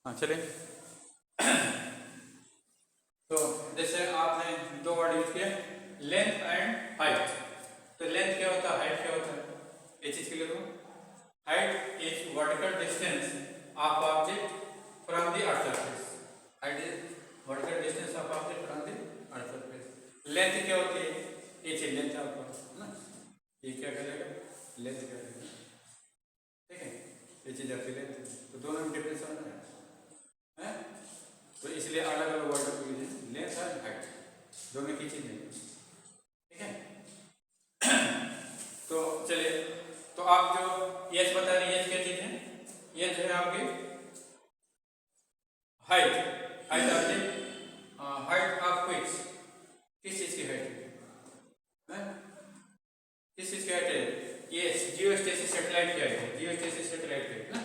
हाँ चले। तो जैसे आपने दो वर्ड यूज किए, लेंथ एंड हाइट। तो लेंथ क्या होता है, हाइट क्या होता है, ये चीज क्लियर हो। Height is vertical distance of object from the earth surface. Height is vertical distance of object from the earth surface. Length क्या होती है, ये चीज लेंथ आपको है ना, ये क्या करेगा, लेंथ क्या करेगा, ठीक है, ये चीज आपकी लेंथ है। तो दोनों में डिफरेंस समझ में है, तो इसलिए अलग अलग वर्ड यूज है, लेंथ और हाइट दोनों की चीज नहीं, ठीक है। तो चलिए, तो आप जो यस बता रहे हैं, यस क्या चीज है, यस जो है आपकी हाइट। हाइट आपकी हाइट ऑफ विच, किस चीज की हाइट है, किस चीज की हाइट है, ये जियोस्टेसिस सैटेलाइट की हाइट है, जियोस्टेसिस सैटेलाइट की है ना।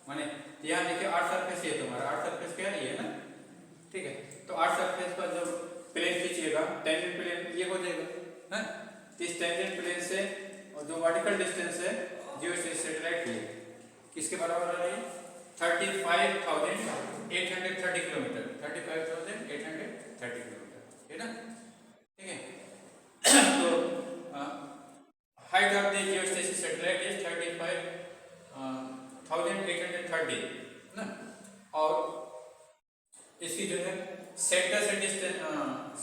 माने यहाँ देखिए अर्थ सरफेस है तुम्हारा, अर्थ सरफेस क्या है, ये है ना, ठीक है। तो अर्थ सरफेस पर जब प्लेन खींचिएगा, टेंजेंट प्लेन ये हो जाएगा है, तो इस टेंजेंट प्लेन से और जो वर्टिकल डिस्टेंस है जियोस्टेसिस सैटेलाइट की, किसके बराबर आ रही है, 35,830 किलोमीटर, 35,830 किलोमीटर है ना, ठीक है। तो height of the geostationary satellite is 35,830 ना। और इसकी जो है सेंटर से डिस्टेंस,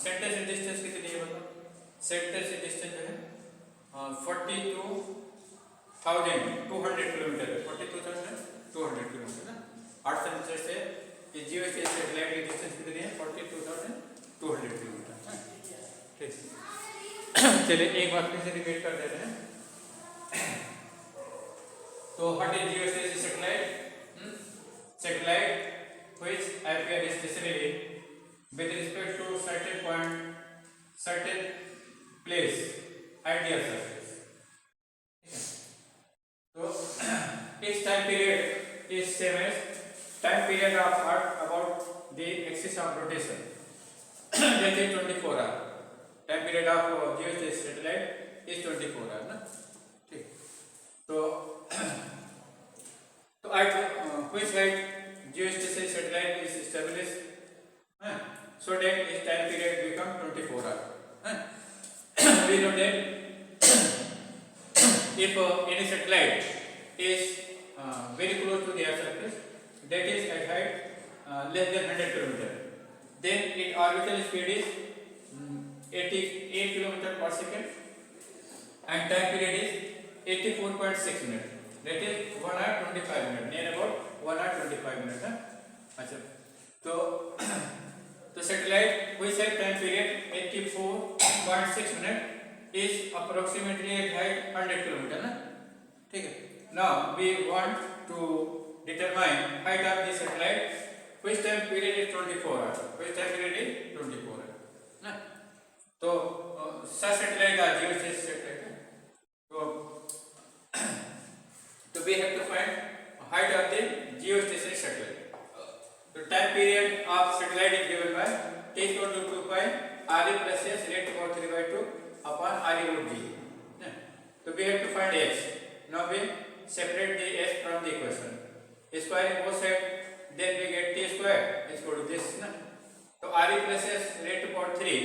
सेंटर से डिस्टेंस कितनी है बताओ, सेंटर से डिस्टेंस जो है 42,200 किलोमीटर है, 42,200 किलोमीटर ना। अर्थ सेंटर से जियोस्टेशनरी सैटेलाइट की डिस्टेंस कितनी है, 42,200 किलोमीटर, ठीक। चलिए एक बार फिर से रिपीट कर देते हैं। तो what is geostationary satellite, satellite which appear stationary with respect to certain point, certain place at the earth surface, तो its time period is same as time period of earth about the axis of rotation, that is 24 hour. Time period of geostationary satellite is 24 hour ना, ठीक। तो at which height geostationary satellite is established, so that its time period become 24 hour. We know that if any satellite is very close to the earth surface, that is at height less than 100 kilometer, then its orbital speed is 88 kilometer per second and time period is 84.6 minutes, that is 1 hour 25 minutes, near about 1 hour 25 minutes है। अच्छा, तो satellite which has time period 84.6 minutes is approximately at height 100 kilometer ना, ठीक है। Now we want to determine height of the satellite which time period is 24 hours, which time period is 24 hours ना। तो satellite का geostationary satellite है, तो we have to find height of the geostationary satellite. The time period of satellite is given by t is equal to 2 pi r plus s raised to power 3 by 2 upon r equal to g. So we have to find s. Now we separate the s from the equation. Squaring both sides, then we get t square is equal to this ना। तो r plus s raised to power 3,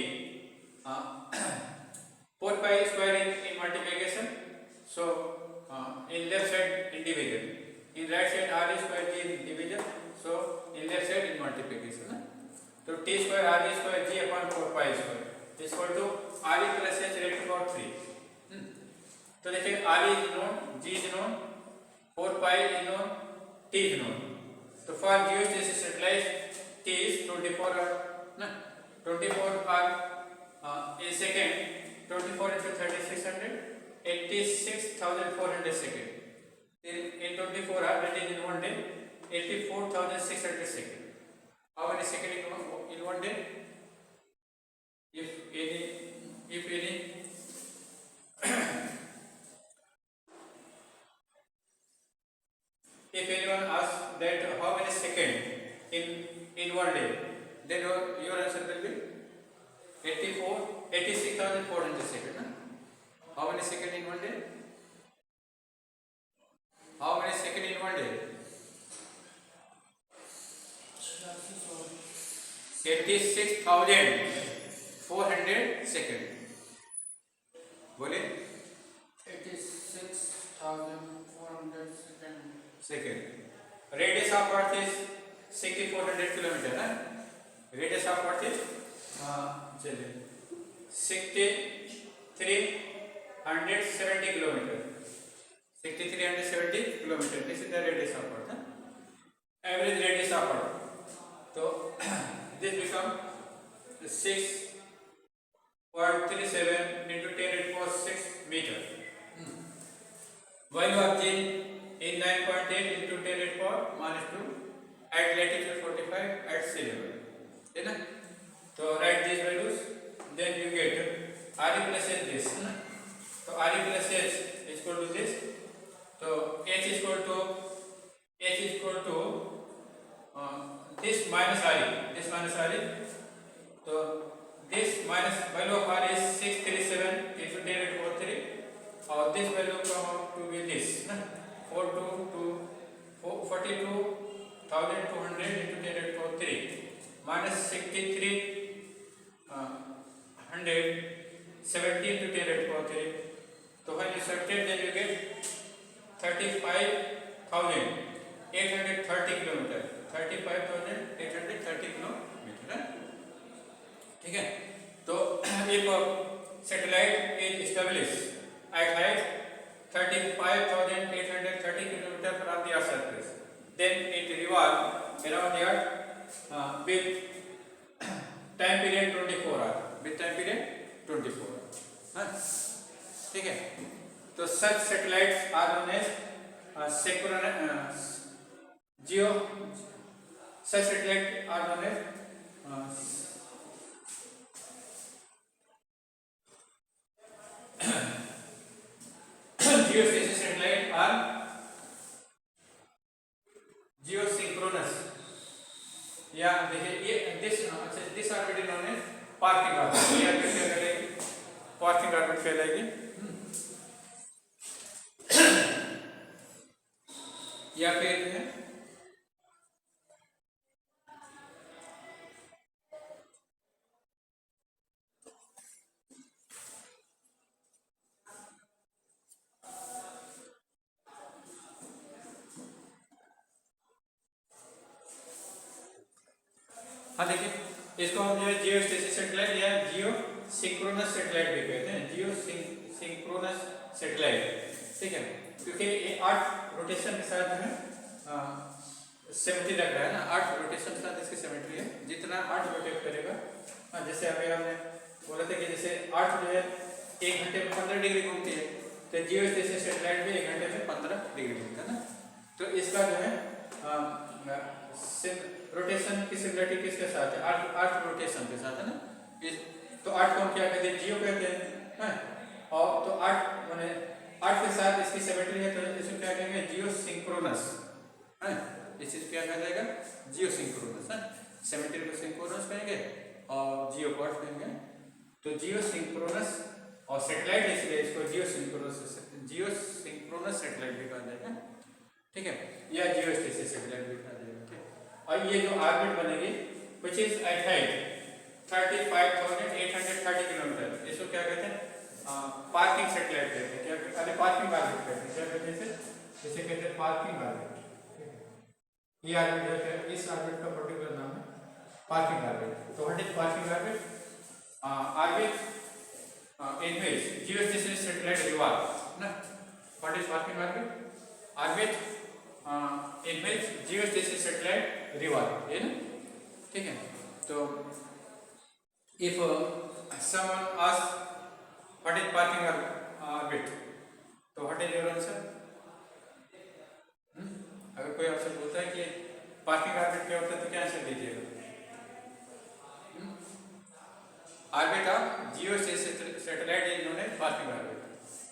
4 pi square in multiplication, so in left side in division, in right side r square g in division, so in left side in multiplication ना। तो t square r square g upon 4 pi square is equal to r plus s raised to power 3। तो देखिए r is known, g is known, 4 pi is known, t is known। तो for geostationary satellite t is 24 hour ना, 24 hour in second, 24 into 3600, 86,400 second. In 24 hours, that is in one day, 84,600 second. How many second in one day? If any, if anyone asks that how many second in one day, then your answer will be 86,400 second. How many second in one day? How many second in one day? 86,400 second. बोले 86,400 second. Radius of earth is 6400 kilometre ना। Radius of earth is चलिए 6370 kilometre. 6370 kilometre this is the radius of earth. Average radius of earth. तो this become 6.37 into 10⁶ meter. Value of G is 9.8 into 10⁻⁻² at latitude 45 at sea level. है ना? तो write these values, then you get RE plus H this. तो RE plus H is equal to this. तो H is equal to this minus RE. This minus RE. तो this minus value of R is 637 into 10⁻³ और this value come out to be this ना 42,200 into 10⁻³ minus 6370 into 10⁻³. तो when you subtract then you get 35,830 kilometre. 35,830 kilometre. ठीक है। तो if satellite is established at height 35,830 kilometer from the earth surface, then it revolves around the earth with time period 24 hours. With time period 24 hours. ठीक है। तो such satellites are known as synchronous geo. Such satellites are known as geosynchronous satellite are geosynchronous. या देखिए ये this orbit known as parking orbit. ये orbit क्या कहलाएगी? Parking orbit कहलाएगी। या फिर है हाँ देखिए इसको हम जो है जियो स्टेशनरी सैटेलाइट या जियो सिंक्रोनस सैटेलाइट भी कहते हैं। जियो सिंक्रोनस सैटेलाइट। ठीक है। क्योंकि ये 8 रोटेशन के साथ जो है सिमेट्री रख रहा है ना। 8 रोटेशन के साथ इसकी सिमेट्री है। जितना 8 रोटेट करेगा जैसे अभी हमने बोला था कि जैसे 8 जो है 1 घंटे में 15 डिग्री घूमती है तो जियो स्टेशनरी सैटेलाइट भी 1 घंटे में 15 डिग्री घूमता है ना। तो इसका जो है रोटेशन की सिमिलरिटी किसके साथ है? 8 रोटेशन के साथ है ना। तो 8 को हम क्या कहते हैं? जियो कहते हैं। और तो 8 माने 8 के साथ इसकी सिमेट्री है तो इसको क्या कहेंगे? जियो सिंक्रोनस। इस चीज क्या कहा जाएगा? जियो सिंक्रोनस। सिमेट्री को सिंक्रोनस कहेंगे और जियो को अर्थ कहेंगे। तो जियो सिंक्रोनस और सैटेलाइट इसलिए इसको जियो सिंक्रोनस सैटेलाइट भी कहा जाएगा। ठीक है। या जियो स्टेशनरी सैटेलाइट भी कहा जाएगा। और ये जो ऑर्बिट बनेगी which is at height 35,830 kilometre, इसको क्या कहते हैं? पार्किंग सैटेलाइट कहते हैं। क्या कहते हैं? पार्किंग ऑर्बिट कहते हैं। क्या कहते हैं इसे कहते हैं पार्किंग ऑर्बिट। ये ऑर्बिट जो है इस ऑर्बिट का पर्टिकुलर नाम है पार्किंग ऑर्बिट। तो what is parking orbit? Orbit in which geostationary satellite revolve ना। What is parking orbit? Orbit in which geostationary satellite revolve, है ना। ठीक है। तो if someone asks what is parking orbit, तो what is your answer? अगर कोई आपसे बोलता है कि पार्किंग ऑर्बिट क्या होता है तो क्या आंसर दीजिएगा? Orbit of geostationary satellite is known as parking orbit.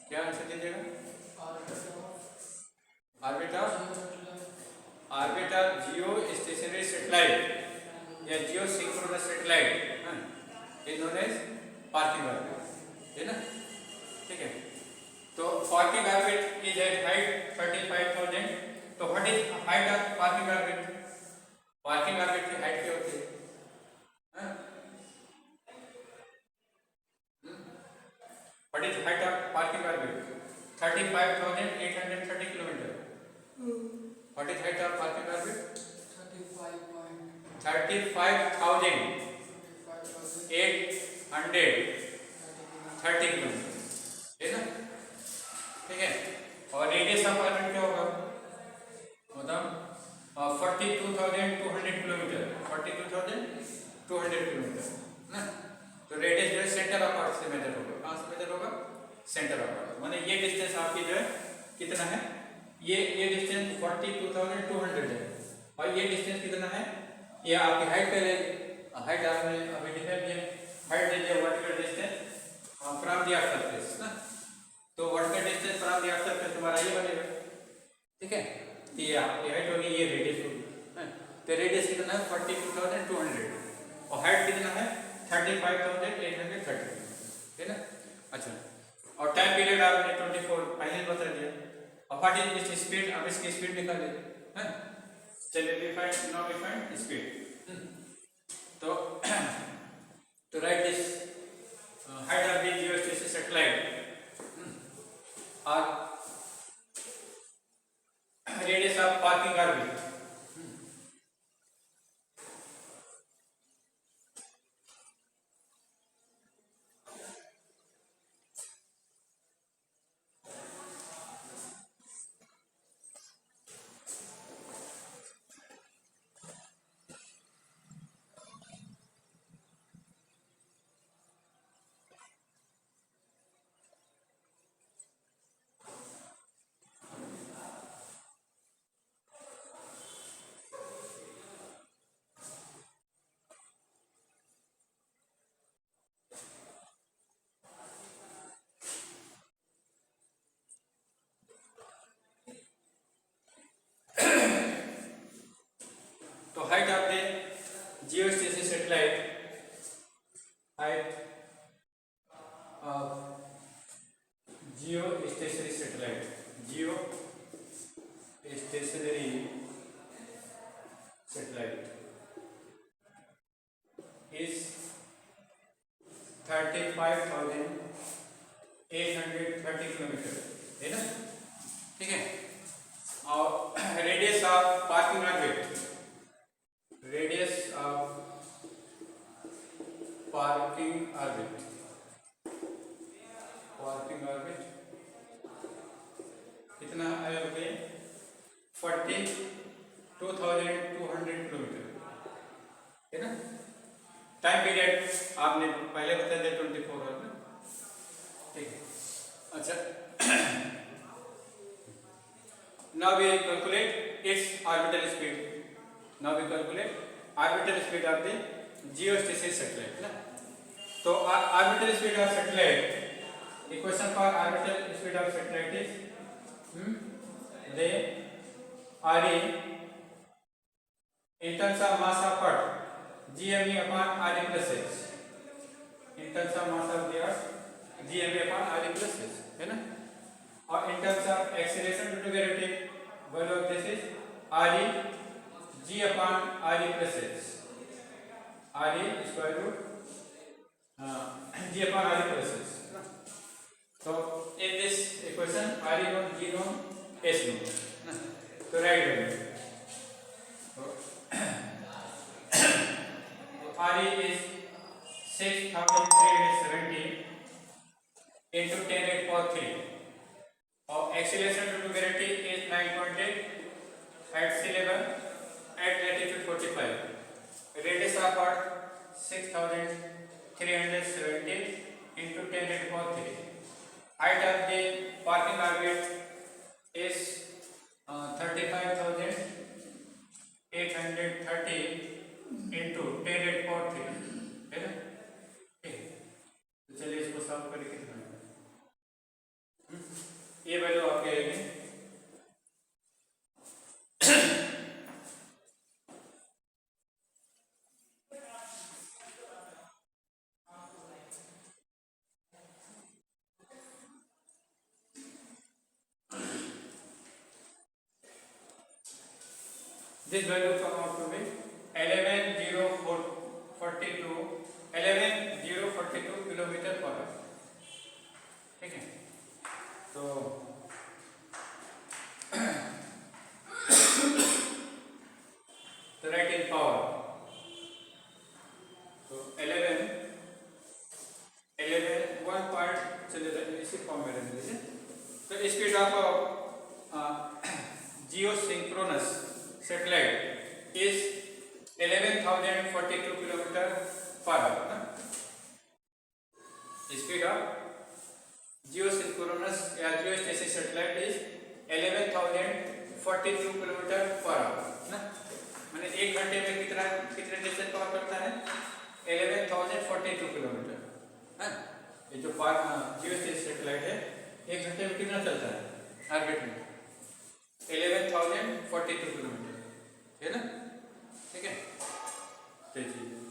क्या आंसर दीजिएगा? Orbit of geostationary satellite या geosynchronous satellite is known as parking orbit, है ना। ठीक है। तो parking orbit is at height 35,000। तो what is height of parking orbit? Parking orbit की हाइट क्या होती है? 35,830 किलोमीटर, है ना? ठीक है। और रेडियस ऑफ आर्बिट क्या होगा? मतलब 42,200 किलोमीटर, 42,200 किलोमीटर ना। तो रेडियस जो है सेंटर ऑफ अर्थ से मेजर होगा। कहाँ से मेजर होगा? Centre of earth. माने ये डिस्टेंस आपकी जो है कितना है? ये डिस्टेंस 42,200 है। और ये डिस्टेंस कितना है? ये आपकी हाइट पे ले, हाइट आपने अभी डिफाइन किया, height is the vertical distance from the earth surface ना। तो vertical distance from the earth surface तुम्हारा ये बनेगा, ठीक है? ये आपकी हाइट होगी, ये रेडियस होगी। तो रेडियस कितना है? 42,200 और हाइट कितना है? 35,830, है ना? अच्छा, और टाइम पीरियड आपने 24 पहले बता दिया। और व्हाट इज दिस स्पीड? अब इसकी स्पीड निकाल लेते हैं। चलिए वी फाइंड स्पीड। तो right this height of the geostationary satellite or radius of parking orbit. तो height of the geostationary satellite, height of geostationary satellite, is 35,830 kilometre, है ना? ठीक है। और रेडियस ऑफ पार्किंग ऑर्बिट, कितना आया रुपये? 42,200 किलोमीटर, है ना? टाइम पीरियड आपने पहले बता दिया 24 आवर ना, ठीक है। अच्छा, now we calculate its orbital speed. Now we calculate orbital speed of the geostationary satellite ना। तो orbital speed of satellite, equation for orbital speed of satellite is the RE in terms of mass of Earth, GME upon RE plus H, in terms of mass of the Earth, GME upon RE plus H, है ना? और in terms of acceleration due to gravity, value of this is RE G upon RE plus H, RE square root G upon RE plus H. So in this equation, RE known, G known, H known. So write value. RE is 6,370 into 10 raised power 3. और acceleration due to gravity is 9.8 at sea level at latitude 45. Radius of Earth 6,370 into 10 raised power 3. Height of the parking orbit is 35,830 into 10 raised power 3, है ना? ठीक है। तो चलिए इसको solve करके कितना है? ये वैल्यू आपकी आएगी this value come out to be 11,042 kilometre per hour, ठीक है। तो write in power is 11,042 kilometre per hour ना स्पीड ऑफ जियोसिंक्रोनस या geostatic satellite is 11,042 kilometre per hour ना माने 1 घंटे में कितने डिस्टेंस कवर करता है 11,042 किलोमीटर है ये जो जियोस्टेटिक सैटेलाइट है 1 घंटे में कितना चलता है ऑर्बिट में 11,042 किलोमीटर है ना ठीक है चलिए